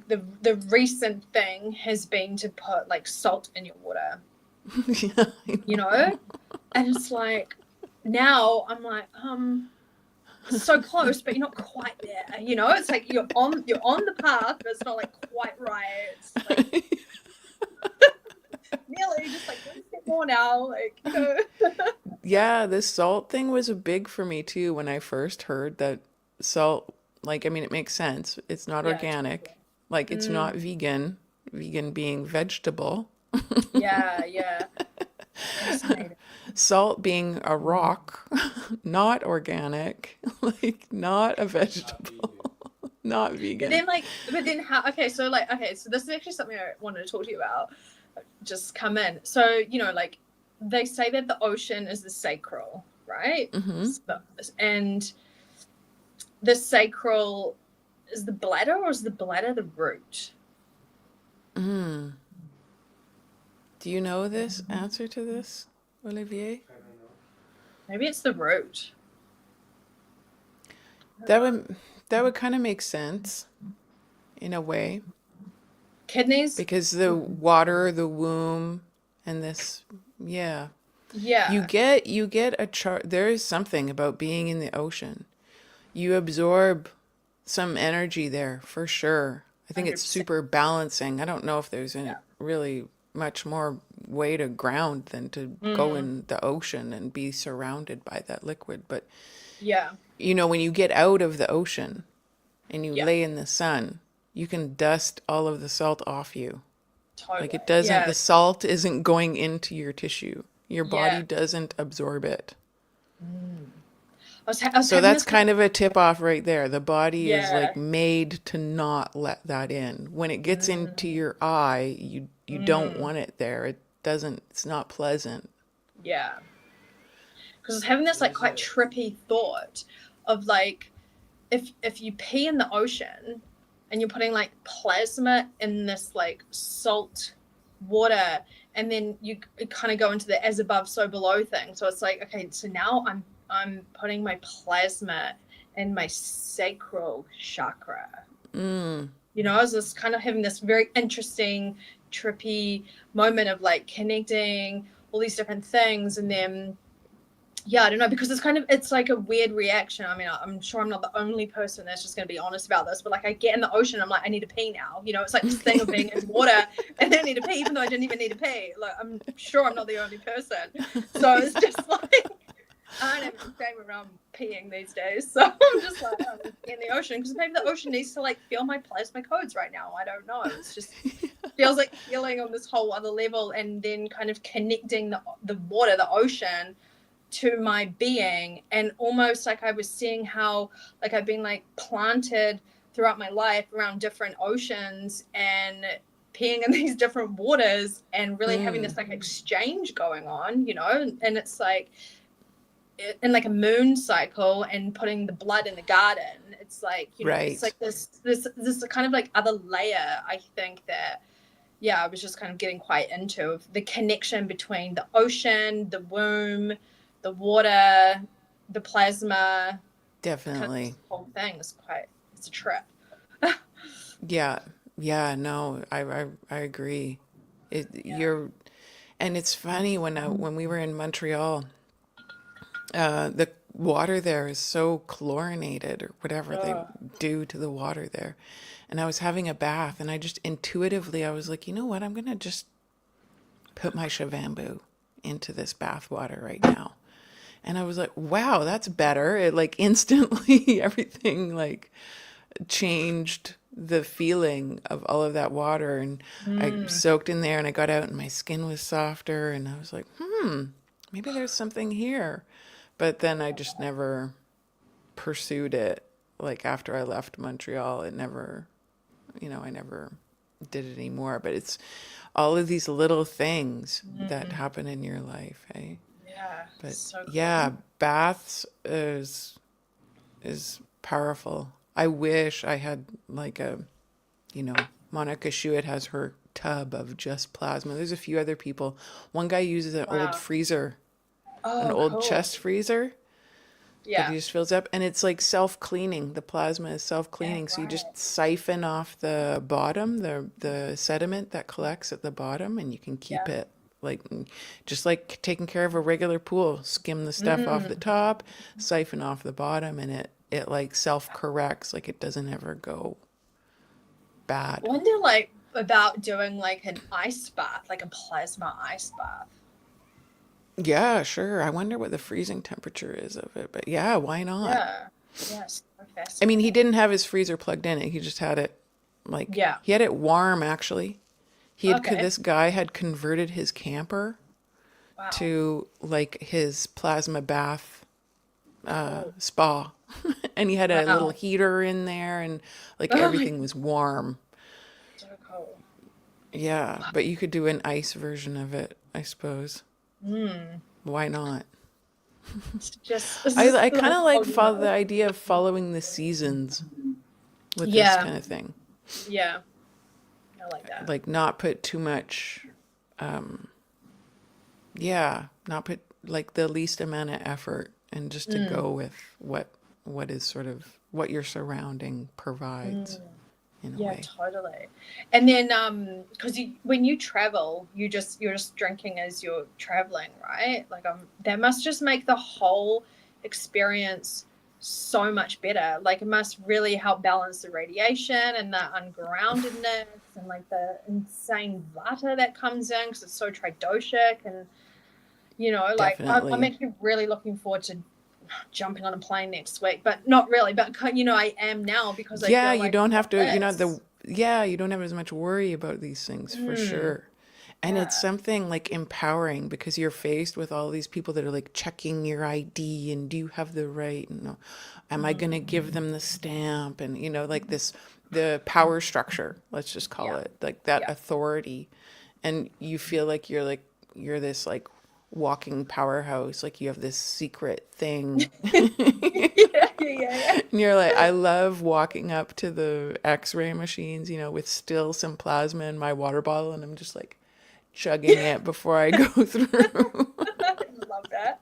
the recent thing has been to put like salt in your water, Yeah, I you know. know, and it's like now I'm like so close, but you're not quite there. You know, it's like you're on the path, but it's not like quite right. It's like nearly just like one step more now. Like Yeah, this salt thing was a big for me too when I first heard that salt, like, I mean, it makes sense. It's not yeah, totally. organic, like, it's not Mm, vegan being vegetable, yeah, yeah. Fascinating. salt being a rock, not organic, like, not a Not vegetable, vegan. not But vegan. then how? So this is actually something I wanted to talk to you about. Just come in. So like they say that the ocean is the sacral, right? Mm-hmm. So, and the sacral is the bladder, or is the bladder the root? Mm. Do you know this answer to this, Olivier? I don't know. Maybe it's the root. That would that would kind of make sense in a way. Kidneys. Because the water, the womb, and this, yeah. Yeah. You get a chart. There is something about being in the ocean. You absorb some energy there for sure. I think it's 100%. super balancing. I don't know if there's any Yeah. really much more way to ground than to go Mm, in the ocean and be surrounded by that liquid. But yeah. when you get out of the ocean and you Yeah. lay in the sun, you can dust all of the salt off you. Like Totally. it doesn't, Yeah. the salt isn't going into your tissue. Your body Yeah. doesn't absorb it. Mm. I was So having that's this. kind of a tip off right there. The body is like Yeah. made to not let that in. When it gets into Mm, your eye, you don't mm, want it there. It doesn't, it's not pleasant. yeah. Because I was having this like There's quite a trippy thought of like if you pee in the ocean and you're putting like plasma in this like salt water, and then you kind of go into the as above so below thing. So it's like, okay, so now I'm putting my plasma in my sacral chakra. Mm. I was just kind of having this very interesting trippy moment of like connecting all these different things, and then yeah, I don't know, because it's like a weird reaction. I mean, I'm sure I'm not the only person that's just going to be honest about this, but like I get in the ocean, I'm like, I need to pee now. It's like this thing of being in water and I need to pee, even though I didn't even need to pee. Like, I'm sure I'm not the only person. So it's just like, I don't even shame around peeing these days, so I'm just like, oh, in the ocean, because maybe the ocean needs to like feel my plasma codes right now. I don't know. It's just feels like healing on this whole other level, and then kind of connecting the water, the ocean, to my being, and almost like I was seeing how like I've been like planted throughout my life around different oceans and peeing in these different waters and really having this like exchange going on, you know, and it's like in like a moon cycle and putting the blood in the garden. It's like, you know, it's Right. like this kind of like other layer, I think, that yeah, I was just kind of getting quite into the connection between the ocean, the womb, the water, the plasma. Kind of this Definitely. whole thing is quite, it's a trip. Yeah. Yeah, no, I agree. Yeah. You're, and it's funny when we were in Montreal, the water there is so chlorinated or whatever they Oh, do to the water there. And I was having a bath and I just intuitively I was like, you know what? I'm gonna just put my shavambu into this bath water right now. And I was like, wow, that's better. It like instantly everything like changed the feeling of all of that water. And I mm, soaked in there and I got out and my skin was softer. And I was like, maybe there's something here. But then I just never pursued it. Like after I left Montreal, it never, I never did it anymore. But it's all of these little things that mm, happen in your life, hey? yeah, But so cool. yeah, baths is powerful. I wish I had like you know, Monica Shuett has her tub of just plasma. There's a few other people. One guy uses an old Wow. freezer, an Oh, old cool. chest freezer that Yeah. he just fills up, and it's like self-cleaning. The plasma is Yeah, self-cleaning, so you right. just siphon off the bottom, the sediment that collects at the bottom, and you can keep Yeah. it like just like taking care of a regular pool. Skim the stuff off the Mm. top, siphon off the bottom, and it like self-corrects, like it doesn't ever go bad. Wonder like about doing like an ice bath, like a plasma ice bath. Yeah, sure. I wonder what the freezing temperature is of it, but yeah, why not? Yeah. Yeah, so I mean, he fascinating. didn't have his freezer plugged in. He just had it like Yeah. he had it warm actually. Okay. This guy had converted his camper Wow. to like his plasma bath Cool. spa. And he had a little Wow. heater in there and like Oh my everything was warm. so cool. Yeah, but you could do an ice version of it, I suppose. Mm. Why not? It's just this I is I kind like of like oh follow the no. idea of following the seasons with this Yeah. kind of thing. Yeah. I like that. Like not put too much yeah, not put like the least amount of effort and just to Mm. go with what is sort of what your surrounding provides Mm. in a Yeah, way. totally. And then because when you travel, you're just drinking as you're traveling, right? Like that must just make the whole experience so much better. Like it must really help balance the radiation and the ungroundedness and like the insane vata that comes in because it's so tridoshic and you know, like I'm Definitely. actually really looking forward to jumping on a plane next week, but not really. But you know, I am now because I Yeah, feel you like don't have all to, this. you don't have as much worry about these things for Mm, sure. And it's yeah. something like empowering because you're faced with all these people that are like checking your ID and do you have the right, am I going to Mm, give them the stamp and like the power structure, let's just call yeah. it, like that Yeah. authority. And you feel like you're this like walking powerhouse, like you have this secret thing. Yeah. Yeah. And you're like, I love walking up to the X-ray machines, with still some plasma in my water bottle, and I'm just like chugging Yeah. it before I go through, I love that.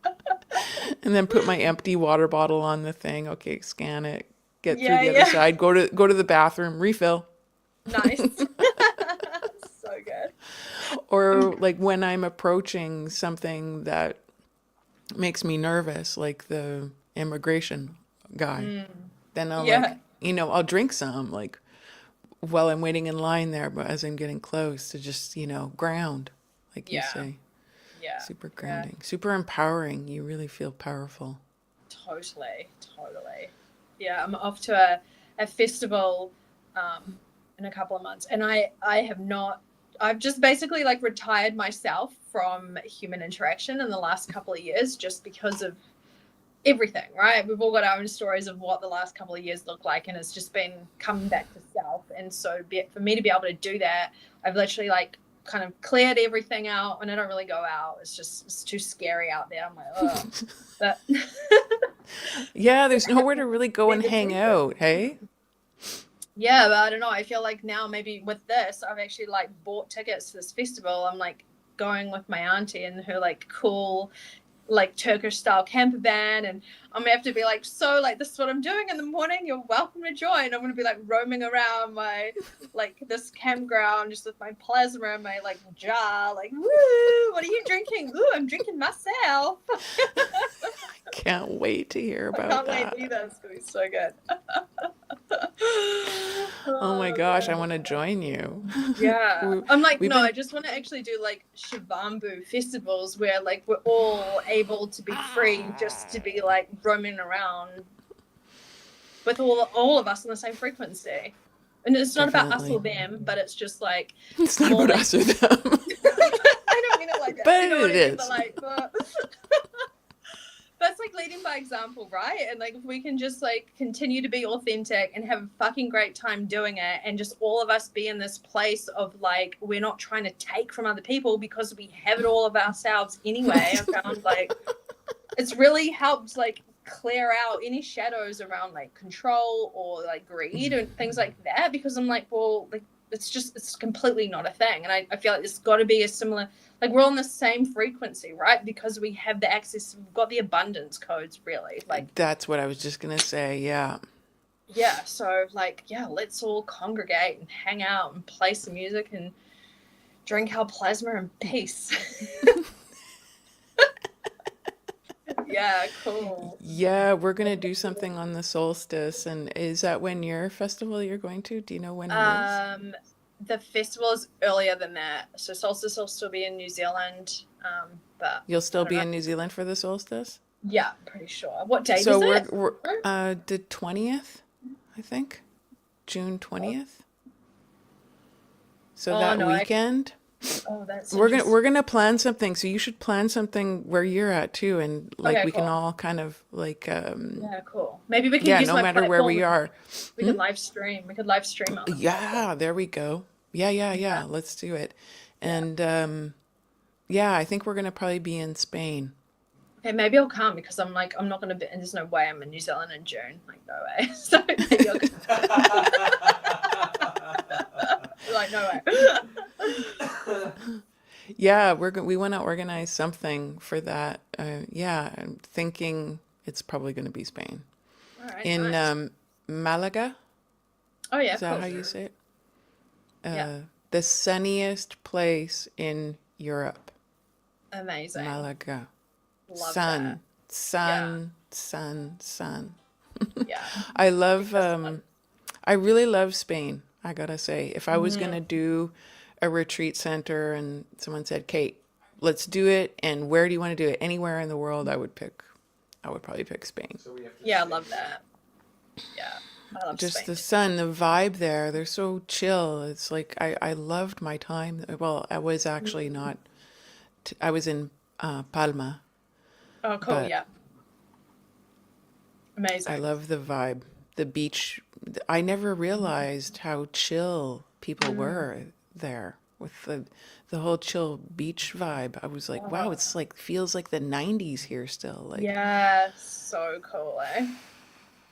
and then put my empty water bottle on the thing. Okay, scan it, get through Yeah. the other Yeah. side, go to the bathroom, refill. Nice. So good. Or like when I'm approaching something that makes me nervous, like the immigration guy, Mm, then I'll yeah. like, I'll drink some like while I'm waiting in line there, but as I'm getting close to just, ground, like you Yeah. say. Yeah. Yeah. Super Yeah. grounding, super empowering. You really feel powerful. Totally. Yeah, I'm off to a festival in a couple of months, and I've just basically like retired myself from human interaction in the last couple of years just because of everything, right? We've all got our own stories of what the last couple of years look like, and it's just been coming back to self. And so for me to be able to do that, I've literally like kind of cleared everything out, and I don't really go out. It's too scary out there. I'm like, oh, but Yeah, there's nowhere to really go and hang out, hey? yeah, but I don't know. I feel like now maybe with this, I've actually like bought tickets to this festival. I'm like going with my auntie and her like cool like Turkish style camper van, and I'm gonna have to be like, so like this is what I'm doing in the morning, you're welcome to join. I'm gonna be like roaming around my like this campground just with my plasma and my like jar, like, woo, what are you drinking? Ooh, I'm drinking myself. Can't wait to hear I about can't that. wait either. It's gonna be so good. Oh my gosh, I want to join you. Yeah, I'm like, We've no, been I just want to actually do like Shivambu festivals where like we're all able to be free, just to be like roaming around with all of us on the same frequency. And it's not about us or them, but it's just like It's not more about like, us or them. I don't mean it like that. But You know what it I mean? is. But like, that's like leading by example, right? And like if we can just like continue to be authentic and have a fucking great time doing it, and just all of us be in this place of like we're not trying to take from other people because we have it all of ourselves anyway. I found like it's really helped like clear out any shadows around like control or like greed and things like that, because I'm like, well, like it's completely not a thing. And I feel like it's got to be a similar, like we're on the same frequency, right? Because we have the access, we've got the abundance codes, really. Like That's what I was just gonna say. Yeah. yeah, so like yeah, let's all congregate and hang out and play some music and drink our plasma in peace. Yeah, cool. Yeah, we're gonna do something on the solstice. And is that when your festival you're going to? Do you know when it is? The festival is earlier than that, so solstice will still be in New Zealand. But You'll I still don't be know. in New Zealand for the solstice? Yeah, I'm pretty sure. What date So is it? we're the 20th, I think. June 20th. So Oh that no, weekend. that's We're interesting. gonna plan something. So you should plan something where you're at too, and like Okay, we can cool. all kind of like Yeah, cool. Maybe we can yeah, use no my matter where platform. we are. We could live stream. We could live stream on the platform. Yeah, there we go. Yeah. Let's do it. Yeah. And yeah, I think we're gonna probably be in Spain. Okay, maybe I'll come because I'm like I'm not gonna be. And there's no way I'm in New Zealand in June. Like no way. So maybe I'll come. Like no way. Yeah, we want to organize something for that. Yeah, I'm thinking it's probably going to be Spain. All right, In nice. Malaga, Oh yeah, is that cool. how you say it? Yeah, The sunniest place in Europe. amazing. Malaga. Love Sun, that. sun. Yeah. I love, Because fun. I really love Spain, I gotta say. If I was Mm-hmm. gonna do a retreat center and someone said, Kate, let's do it, and where do you want to do it? Anywhere in the world, I would probably pick Spain. So we have to Yeah, I stay. love that. Yeah, I love Just Spain the too. sun, the vibe there, they're so chill. It's like I loved my time. Well, I was actually not, I was in Palma, Oh, cool. but Yeah, I amazing. love the vibe. The beach, I never realized how chill people Mm. were there with the whole chill beach vibe. I was like, wow, Oh, it's like feels like the 90s here still, like yeah, so cool, eh?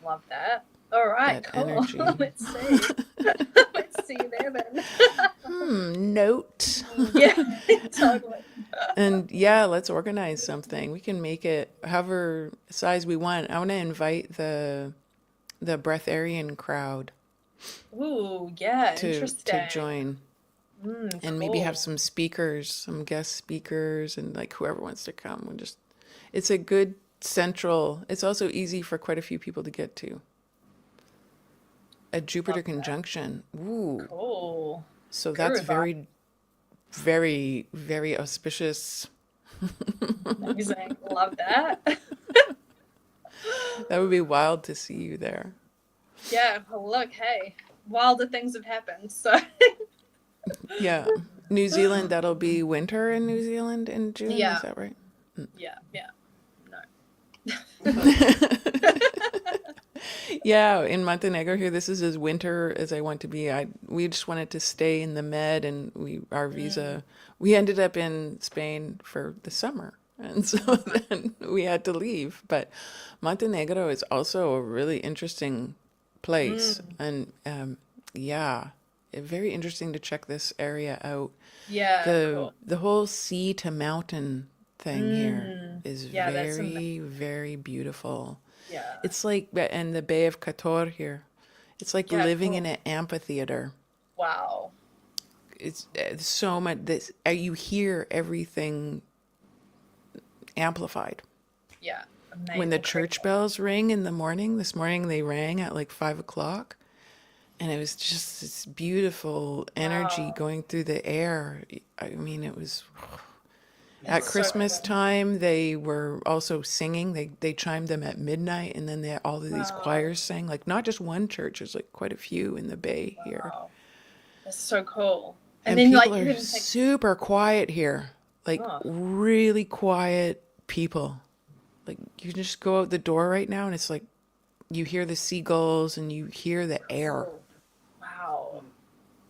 Love that. All right, that cool. energy. Let's see. Let's see you there then. Note. Yeah, totally. And yeah, let's organize something. We can make it however size we want. I want to invite the breatharian crowd Ooh, yeah, to interesting. join. And maybe have Cool. some speakers, some guest speakers, and like whoever wants to come. We just, it's a good central. It's also easy for quite a few people to get to. A Jupiter Love that. conjunction. Ooh, Cool. so Guru that's vibe. very, very, very auspicious Amazing. Love that. That would be wild to see you there. Yeah, well, look, hey, wilder things have happened. So, Yeah. New Zealand, that'll be winter in New Zealand in June, yeah, is that right? yeah. No. Yeah, in Montenegro here, this is as winter as I want to be. We just wanted to stay in the Med, and our visa. We ended up in Spain for the summer, and so then we had to leave. But Montenegro is also a really interesting place, and yeah, very interesting to check this area out. Yeah, The cool. the whole sea to mountain thing here is Yeah, that's amazing. very, very beautiful. Yeah. It's like, and the Bay of Cator here. It's like Yeah, living in cool. an amphitheater. Wow. It's so much. This you hear everything amplified. Yeah. When the Amazing. church bells ring in the morning, this morning they rang at like 5 o'clock, and it was just this beautiful energy Wow. going through the air. I mean, it was at That's so Christmas cool. time. They were also singing. They chimed them at midnight, and then all of these Wow. choirs sang. Like not just one church. There's like quite a few in the Bay here. Wow. That's so cool. And And then, people like, you are can take, super quiet here. Like oh, really quiet people. Like you just go out the door right now and it's like you hear the seagulls and you hear the air. cool. Wow.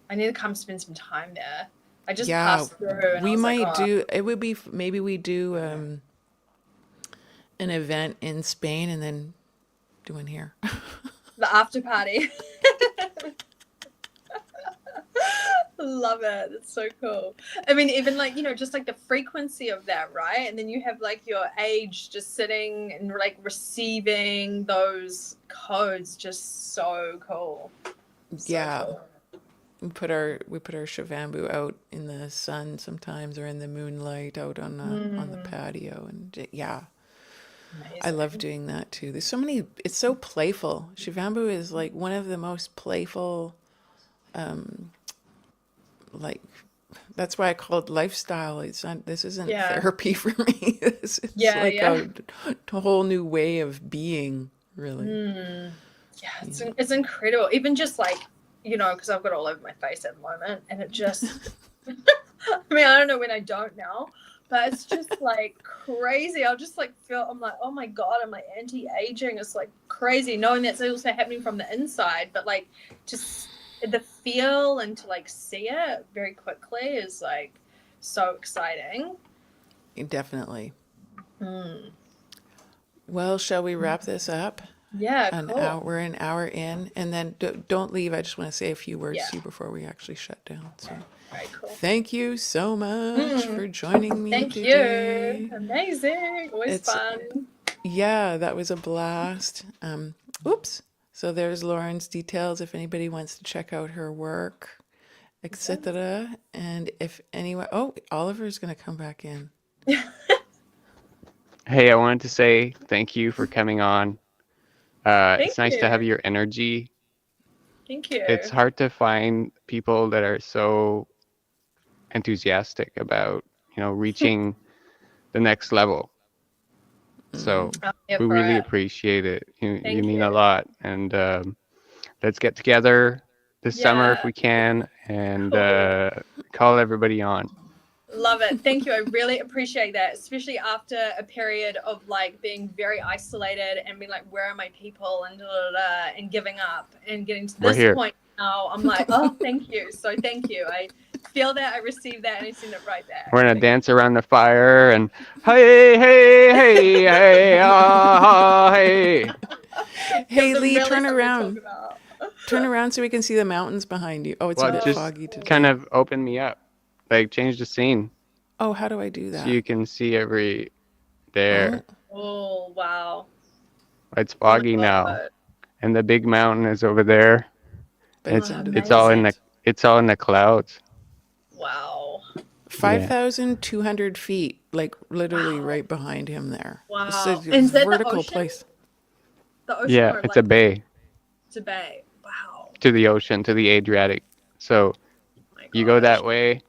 I need to come spend some time there. I just Yeah, passed through and I we was like, might oh, do it would be maybe we do an event in Spain and then do one here. the after party. Love it. It's so cool. I mean, even like, just like the frequency of that, right? And then you have like your age just sitting and like receiving those codes. Just so cool. So Yeah. cool. We put our shavambu out in the sun sometimes or in the moonlight out on the patio and yeah. I love Amazing. doing that too. There's so many, it's so playful. Shivambu is like one of the most playful, like, that's why I call it lifestyle. It's not, this isn't Yeah. therapy for me. This is Yeah, like yeah. a whole new way of being, really. Yeah, it's incredible. Even just like, because I've got all over my face at the moment and it just, I mean, I don't know when I don't now, but it's just like crazy. I'll just like feel, I'm like, oh my God, I'm like anti-aging. It's like crazy knowing that's also happening from the inside, but like just the feel and to like see it very quickly is like so exciting. Definitely. Mm. Well, shall we wrap this up? Yeah, An cool. hour, we're an hour in, and then don't leave. I just want to say a few words Yeah. to you before we actually shut down. So, Very cool. thank you so much for joining me Thank today. you. Amazing. Always It's fun. Yeah, that was a blast. Oops. So there's Lauren's details if anybody wants to check out her work, etc. And if anyone, oh, Oliver's gonna come back in. Hey, I wanted to say thank you for coming on. Thank It's nice to have you. your energy. Thank you. It's hard to find people that are so enthusiastic about, reaching the next level. So I'm here we for really it. appreciate it. You Thank mean you. a lot. And let's get together this summer if Yeah. we can and Cool. call everybody on. Love it. Thank you. I really appreciate that, especially after a period of like being very isolated and being like, where are my people and and giving up and getting to We're this here. point now. I'm like, oh, thank you. So thank you. I feel that, I receive that, and I send it right back. We're gonna Thank dance around the fire and hey, hey, hey, hey, hey. you. Hey Gives them Lee, really turn something to around. talk about. Turn around so we can see the mountains behind you. Oh, it's a Well, bit just foggy today. kind of open me up, like change the scene Oh, how do I do so that? you can see every there. Oh, wow. It's Oh my foggy now, God. and the big mountain is over there. But it's under the It's all in the clouds. it's all in the clouds. Wow. 5,200 feet, like literally Wow. right behind him there. Wow. It's a And is that the vertical ocean? place. The ocean Yeah, or it's like a bay it's a bay. Wow. to the ocean, to the Adriatic. So My you go gosh. that way,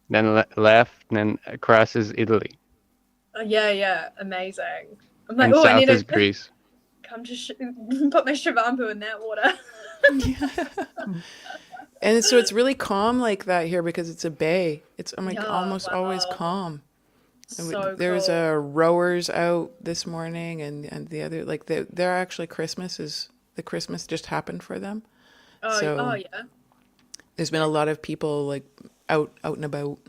then left, and then across is Italy. Yeah, amazing. I'm like, And oh, I south need is to Greece. come to put my Shivambu in that water. And so it's really calm like that here because it's a bay. It's I'm like Yeah, almost always wow. calm. So There's cool. rowers out this morning, and the other like they're actually the Christmas just happened for them. Oh So yeah. there's been a lot of people like out and about.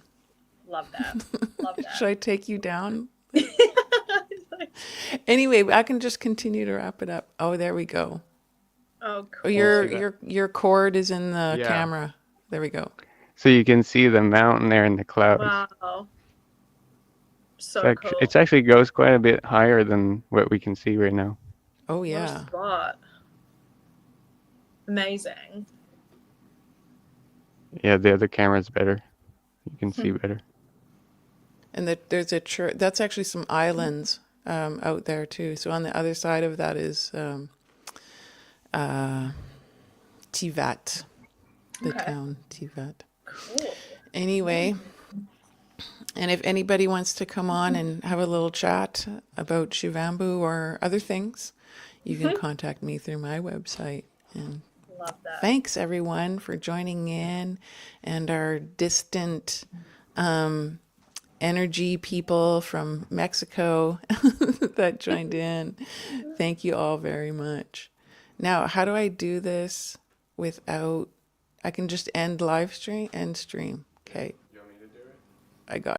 Love that. Love Should that. I take you down? Anyway, I can just continue to wrap it up. Oh, there we go. Oh, Oh, You cool. see that? your cord is in the Yeah. camera. There we go. So you can see the mountain there in the clouds. Wow. So It's cool. actually goes quite a bit higher than what we can see right now. Oh What a yeah. spot. Amazing. Yeah, the other camera's better. You can see better. And there's a church. That's actually some islands out there too. So on the other side of that is Tivat, the Okay. town Tivat. Cool. Anyway, and if anybody wants to come on and have a little chat about Shivambu or other things, you can contact me through my website. And Love that. thanks everyone for joining in, and our distant energy people from Mexico that joined in. Thank you all very much. Now, how do I do this without? I can just end stream. Okay. You want me to do it? I got